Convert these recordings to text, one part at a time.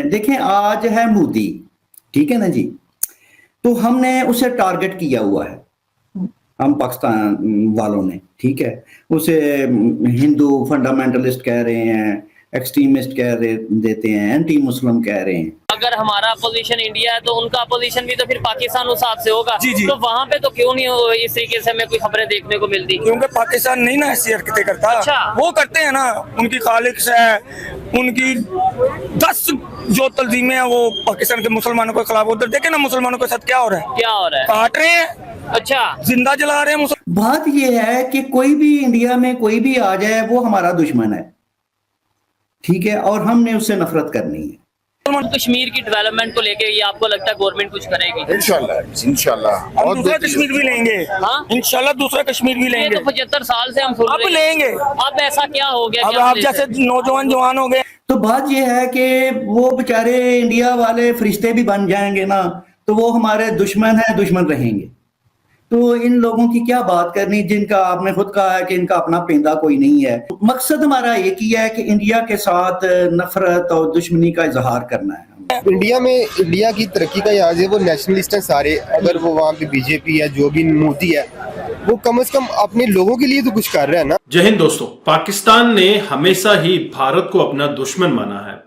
देखें आज है मोदी, ठीक है ना जी। तो हमने उसे टारगेट किया हुआ है, हम पाकिस्तान वालों ने, ठीक है। उसे हिंदू फंडामेंटलिस्ट कह रहे हैं, एक्सट्रीमिस्ट कह रहे देते हैं, एंटी मुस्लिम कह रहे हैं। अगर हमारा अपोजिशन इंडिया है तो उनका अपोजिशन भी तो फिर पाकिस्तान उस हिसाब से होगा। जी। तो वहाँ पे तो क्यों नहीं इस तरीके से हमें कोई खबरें देखने को मिलती? क्योंकि पाकिस्तान नहीं ना ऐसी हरकतें करता। अच्छा। वो करते हैं ना, उनकी खालिक से उनकी 10 जो तंजीमें हैं वो पाकिस्तान के मुसलमानों के खिलाफ। उधर देखे ना मुसलमानों के साथ क्या हो रहा है, क्या हो रहा है? काट रहे हैं, अच्छा, जिंदा जला रहे हैं। बात यह है कि कोई भी इंडिया में कोई भी आ जाए वो हमारा दुश्मन है, ठीक है, और हमने उससे नफरत करनी है। कश्मीर की डेवलपमेंट को लेके ये आपको लगता है गवर्नमेंट कुछ करेगी? इंशाल्लाह और दूसरा कश्मीर भी लेंगे। हाँ? इंशाल्लाह दूसरा कश्मीर भी ये लेंगे। तो 75 साल से हम सुन अब रहे हैं। लेंगे। अब ऐसा क्या हो गया? अब आप जैसे नौजवान जवान हो गए। तो बात यह है कि वो बेचारे इंडिया वाले फरिश्ते भी बन जाएंगे ना, तो वो हमारे दुश्मन है, दुश्मन रहेंगे। तो इन लोगों की क्या बात करनी जिनका आपने खुद कहा है कि इनका अपना पेंदा कोई नहीं है। मकसद हमारा एक ही है कि इंडिया के साथ नफरत और दुश्मनी का इजहार करना है। इंडिया की तरक्की का याद है, वो नेशनलिस्ट हैं सारे। अगर वो वहाँ पे बीजेपी है, जो भी मोदी है, वो कम से कम अपने लोगों के लिए तो कुछ कर रहा है ना। जय हिंद दोस्तों। पाकिस्तान ने हमेशा ही भारत को अपना दुश्मन माना है,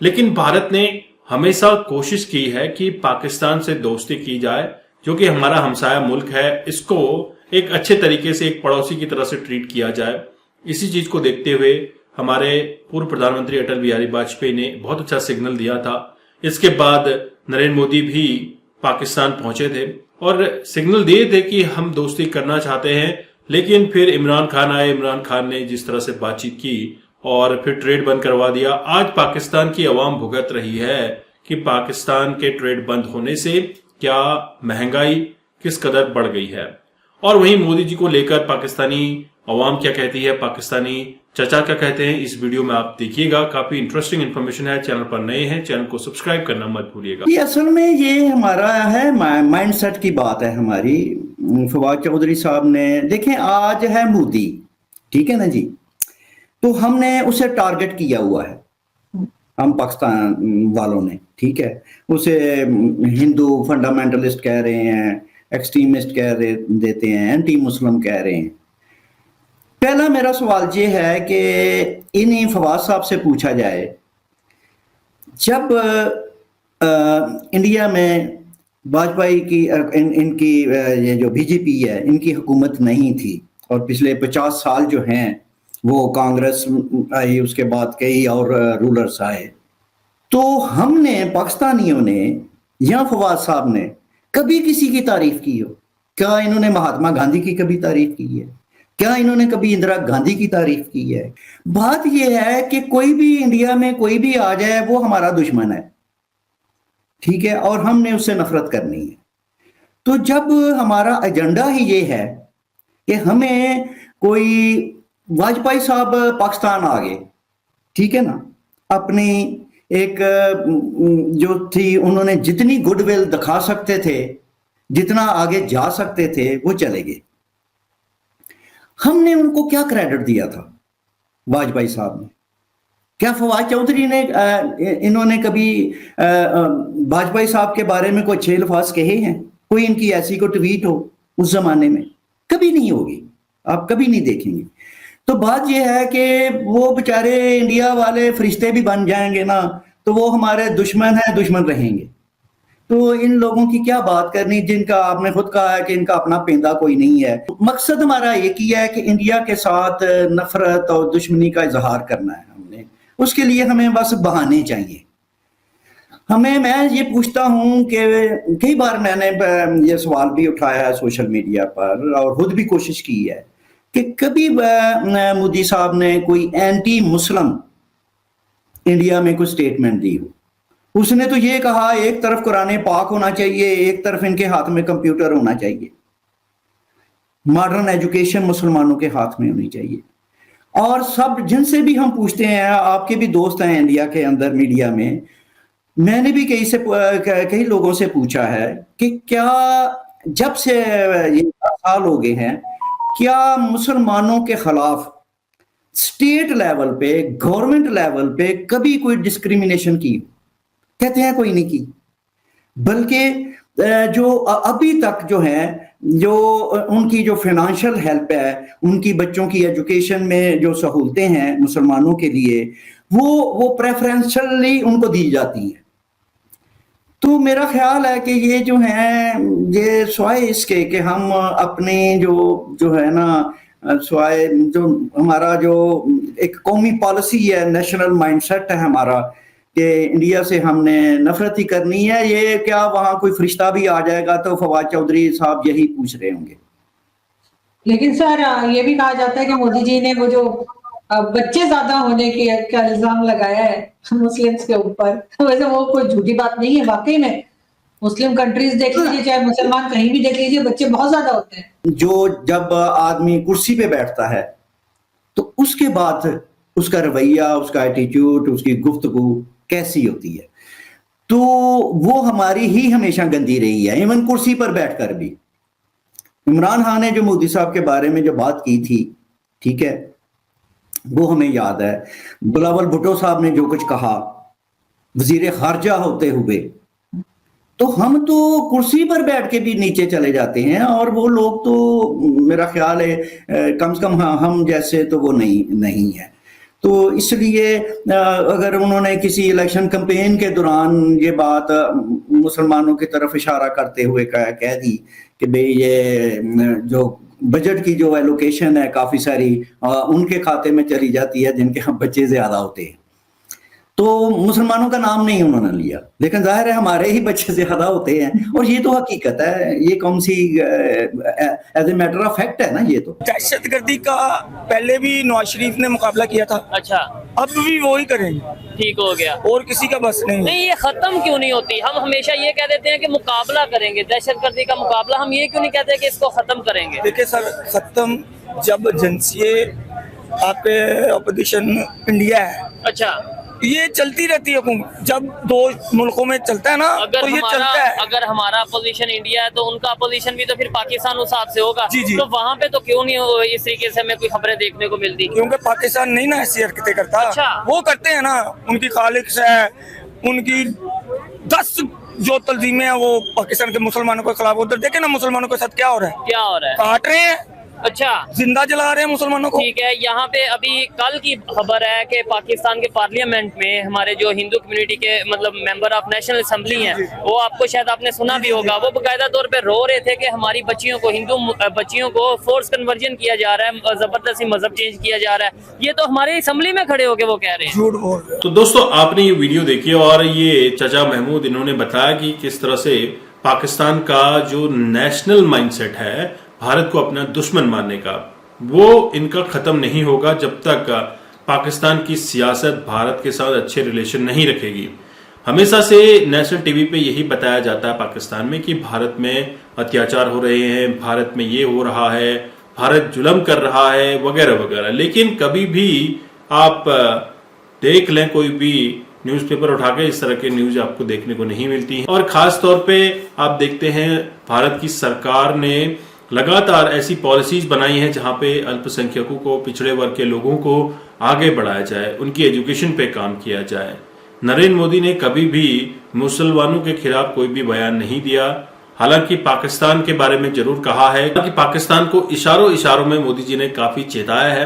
लेकिन भारत ने हमेशा कोशिश की है कि पाकिस्तान से दोस्ती की जाए, जो कि हमारा हमसाया मुल्क है। इसको एक अच्छे तरीके से एक पड़ोसी की तरह से ट्रीट किया जाए। इसी चीज को देखते हुए हमारे पूर्व प्रधानमंत्री अटल बिहारी वाजपेयी ने बहुत अच्छा सिग्नल दिया था। इसके बाद नरेंद्र मोदी भी पाकिस्तान पहुंचे थे और सिग्नल दिए थे कि हम दोस्ती करना चाहते हैं, लेकिन फिर इमरान खान आए। इमरान खान ने जिस तरह से बातचीत की और फिर ट्रेड बंद करवा दिया। आज पाकिस्तान की अवाम भुगत रही है कि पाकिस्तान के ट्रेड बंद होने से क्या महंगाई किस कदर बढ़ गई है। और वहीं मोदी जी को लेकर पाकिस्तानी अवाम क्या कहती है, पाकिस्तानी चचा क्या कहते हैं, इस वीडियो में आप देखिएगा। काफी इंटरेस्टिंग इन्फॉर्मेशन है। चैनल पर नए हैं, चैनल को सब्सक्राइब करना मत भूलिएगा। ये असल में ये हमारा है माइंडसेट की बात है हमारी। फवाद चौधरी साहब ने, देखें आज है मोदी, ठीक है ना जी। तो हमने उसे टारगेट किया हुआ है, हम पाकिस्तान वालों ने, ठीक है। उसे हिंदू फंडामेंटलिस्ट कह रहे हैं, एक्सट्रीमिस्ट कह रहे देते हैं, एंटी मुस्लिम कह रहे हैं। पहला मेरा सवाल ये है कि इन्हीं फवाद साहब से पूछा जाए, जब इंडिया में वाजपेयी की इनकी ये जो बीजेपी है, इनकी हुकूमत नहीं थी और पिछले 50 साल जो हैं वो कांग्रेस आई, उसके बाद कई और रूलर्स आए, तो हमने पाकिस्तानियों ने या फवाद साहब ने कभी किसी की तारीफ की हो? क्या इन्होंने महात्मा गांधी की कभी तारीफ की है? क्या इन्होंने कभी इंदिरा गांधी की तारीफ की है? बात यह है कि कोई भी इंडिया में कोई भी आ जाए वो हमारा दुश्मन है, ठीक है, और हमने उससे नफरत करनी है। तो जब हमारा एजेंडा ही ये है कि हमें कोई, वाजपेयी साहब पाकिस्तान आ गए, ठीक है ना, अपनी एक जो थी, उन्होंने जितनी गुडविल दिखा सकते थे, जितना आगे जा सकते थे, वो चले गए। हमने उनको क्या क्रेडिट दिया था वाजपेयी साहब ने? क्या फवाद चौधरी ने इन्होंने कभी वाजपेयी साहब के बारे में कोई अच्छे अल्फाज कहे हैं? कोई इनकी ऐसी को ट्वीट हो उस जमाने में? कभी नहीं होगी, आप कभी नहीं देखेंगे। तो बात यह है कि वो बेचारे इंडिया वाले फरिश्ते भी बन जाएंगे ना, तो वो हमारे दुश्मन है, दुश्मन रहेंगे। तो इन लोगों की क्या बात करनी जिनका आपने खुद कहा है कि इनका अपना पेंदा कोई नहीं है। मकसद हमारा एक ही है कि इंडिया के साथ नफरत और दुश्मनी का इजहार करना है हमने। उसके लिए हमें बस बहाने चाहिए। मैं ये पूछता हूं कि कई बार मैंने ये सवाल भी उठाया है सोशल मीडिया पर और खुद भी कोशिश की है कि कभी मोदी साहब ने कोई एंटी मुस्लिम इंडिया में कोई स्टेटमेंट दी हो? उसने तो ये कहा एक तरफ कुरान पाक होना चाहिए, एक तरफ इनके हाथ में कंप्यूटर होना चाहिए, मॉडर्न एजुकेशन मुसलमानों के हाथ में होनी चाहिए। और सब जिनसे भी हम पूछते हैं, आपके भी दोस्त हैं इंडिया के अंदर मीडिया में, मैंने भी कई लोगों से पूछा है कि क्या जब से ये साल हो गए हैं, क्या मुसलमानों के खिलाफ स्टेट लेवल पे, गवर्नमेंट लेवल पे कभी कोई डिस्क्रिमिनेशन की? कहते हैं कोई नहीं की, बल्कि जो अभी तक जो है, जो उनकी जो फाइनेंशियल हेल्प है, उनकी बच्चों की एजुकेशन में जो सहूलतें हैं मुसलमानों के लिए, वो प्रेफरेंशियली उनको दी जाती हैं। तो मेरा ख्याल है कि ये जो है, ये स्वाय इसके कि हम अपने जो है ना, स्वाय जो हमारा जो एक कौमी पॉलिसी है, नेशनल माइंडसेट है हमारा कि इंडिया से हमने नफरत ही करनी है, ये क्या वहां कोई फरिश्ता भी आ जाएगा तो फवाद चौधरी साहब यही पूछ रहे होंगे। लेकिन सर ये भी कहा जाता है कि मोदी जी ने वो जो बच्चे ज्यादा होने का इल्जाम लगाया है मुस्लिम्स के ऊपर, वैसे वो कोई झूठी बात नहीं है। वाकई में मुस्लिम कंट्रीज देख लीजिए, चाहे मुसलमान कहीं भी देख लीजिए, बच्चे बहुत ज्यादा होते हैं। जो जब आदमी कुर्सी पे बैठता है तो उसके बाद उसका रवैया, उसका एटीट्यूड, उसकी गुफ्तगू कैसी होती है, तो वो हमारी ही हमेशा गंदी रही है, इवन कुर्सी पर बैठकर भी। इमरान खान ने जो मोदी साहब के बारे में जो बात की थी, ठीक है, वो हमें याद है। बिलावल भुट्टो साहब ने जो कुछ कहा वजीर खारजा होते हुए, तो हम तो कुर्सी पर बैठ के भी नीचे चले जाते हैं, और वो लोग तो मेरा ख्याल है कम से कम हम जैसे तो वो नहीं है। तो इसलिए अगर उन्होंने किसी इलेक्शन कैंपेन के दौरान ये बात मुसलमानों की तरफ इशारा करते हुए कह दी कि भाई ये जो बजट की जो एलोकेशन है काफी सारी उनके खाते में चली जाती है जिनके यहाँ बच्चे ज्यादा होते हैं, तो मुसलमानों का नाम नहीं उन्होंने लिया, लेकिन जाहिर है हमारे ही बच्चे ज्यादा होते हैं, और ये तो हकीकत है, ये कौन सी as a matter of fact है ना। ये तो दहशतगर्दी का पहले भी नवाज शरीफ ने मुकाबला किया था, अच्छा, अब भी वो ही करेंगे, ठीक हो गया। और किसी का बस नहीं। नहीं, ये खत्म क्यों नहीं होती? हम हमेशा ये कह देते हैं कि मुकाबला करेंगे, दहशतगर्दी का मुकाबला, हम ये क्यों नहीं कहते कि इसको खत्म करेंगे? देखिए सर, खत्म जब एजेंसी आपके अपोजिशन इंडिया है, अच्छा, ये चलती रहती है। जब दो मुल्कों में चलता है ना, तो ये चलता है। अगर हमारा अपोजिशन इंडिया है तो उनका अपोजिशन भी तो फिर पाकिस्तान उस हिसाब से होगा। जी। तो वहाँ पे तो क्यों नहीं इस तरीके से हमें कोई खबरें देखने को मिलती? क्योंकि पाकिस्तान नहीं ना ऐसी हरकतें करता। अच्छा। वो करते हैं ना, उनकी खालिक है, उनकी 10 जो तंजीमें हैं वो पाकिस्तान के मुसलमानों के खिलाफ। उधर देखे ना मुसलमानों के साथ क्या हो रहा है, क्या हो रहा है? काट रहे हैं, अच्छा, जिंदा जला रहे हैं मुसलमानों को। ठीक है। यहाँ पे अभी कल की खबर है कि पाकिस्तान के पार्लियामेंट में हमारे जो हिंदू कम्युनिटी के मतलब मेंबर ऑफ नेशनल असेंबली हैं, वो आपको शायद आपने सुना भी होगा, वो बकायदा तौर पे रो रहे थे कि हमारी बच्चियों को, हिंदू बच्चियों को फोर्स कन्वर्जन किया जा रहा है, जबरदस्ती मजहब चेंज किया जा रहा है। ये तो हमारे असेंबली में खड़े होके वो कह रहे हैं। झूठ बोल रहे हैं। तो दोस्तों, आपने ये वीडियो देखी और ये चाचा महमूद इन्होंने बताया कि किस तरह से पाकिस्तान का जो नेशनल माइंडसेट है भारत को अपना दुश्मन मानने का, वो इनका खत्म नहीं होगा जब तक पाकिस्तान की सियासत भारत के साथ अच्छे रिलेशन नहीं रखेगी। हमेशा से नेशनल टीवी पे यही बताया जाता है पाकिस्तान में कि भारत में अत्याचार हो रहे हैं, भारत में ये हो रहा है, भारत जुल्म कर रहा है, वगैरह वगैरह। लेकिन कभी भी आप देख लें कोई भी न्यूज़पेपर उठा के, इस तरह के न्यूज आपको देखने को नहीं मिलती है। और खास तौर पे आप देखते हैं भारत की सरकार ने लगातार ऐसी पॉलिसीज बनाई हैं जहां पे अल्पसंख्यकों को, पिछड़े वर्ग के लोगों को आगे बढ़ाया जाए, उनकी एजुकेशन पे काम किया जाए। नरेंद्र मोदी ने कभी भी मुसलमानों के खिलाफ कोई भी बयान नहीं दिया। हालांकि पाकिस्तान के बारे में जरूर कहा है कि पाकिस्तान को इशारों में मोदी जी ने काफी चेताया है।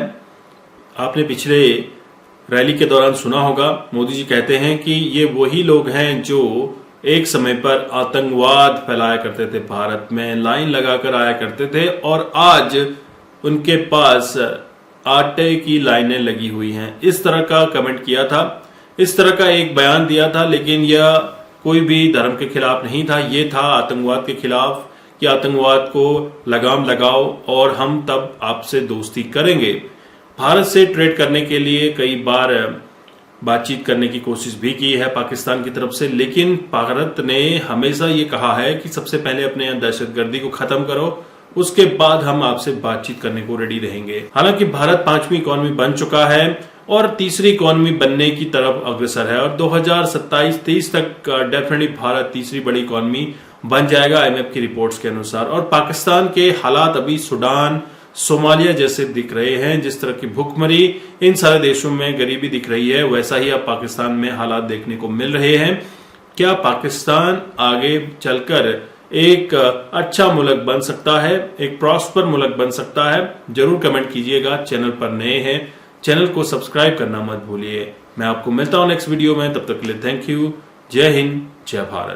आपने पिछले रैली के दौरान सुना होगा, मोदी जी कहते हैं कि ये वही लोग हैं जो एक समय पर आतंकवाद फैलाया करते थे, भारत में लाइन लगाकर आया करते थे, और आज उनके पास आटे की लाइनें लगी हुई हैं। इस तरह का कमेंट किया था, इस तरह का एक बयान दिया था। लेकिन यह कोई भी धर्म के खिलाफ नहीं था, ये था आतंकवाद के खिलाफ कि आतंकवाद को लगाम लगाओ और हम तब आपसे दोस्ती करेंगे। भारत से ट्रेड करने के लिए कई बार बातचीत करने की कोशिश भी की है पाकिस्तान की तरफ से, लेकिन भारत ने हमेशा ये कहा है कि सबसे पहले अपने दहशतगर्दी को खत्म करो, उसके बाद हम आपसे बातचीत करने को रेडी रहेंगे। हालांकि भारत 5वीं इकॉनमी बन चुका है और तीसरी इकॉनमी बनने की तरफ अग्रसर है, और 2027-30 तक डेफिनेटली भारत तीसरी बड़ी इकॉनमी बन जाएगा IMF की रिपोर्ट्स के अनुसार। और पाकिस्तान के हालात अभी सूडान, सोमालिया जैसे दिख रहे हैं। जिस तरह की भुखमरी इन सारे देशों में गरीबी दिख रही है, वैसा ही अब पाकिस्तान में हालात देखने को मिल रहे हैं। क्या पाकिस्तान आगे चलकर एक अच्छा मुल्क बन सकता है, एक प्रॉस्पर मुल्क बन सकता है? जरूर कमेंट कीजिएगा। चैनल पर नए हैं, चैनल को सब्सक्राइब करना मत भूलिए। मैं आपको मिलता हूं नेक्स्ट वीडियो में, तब तक के लिए थैंक यू। जय हिंद, जय भारत।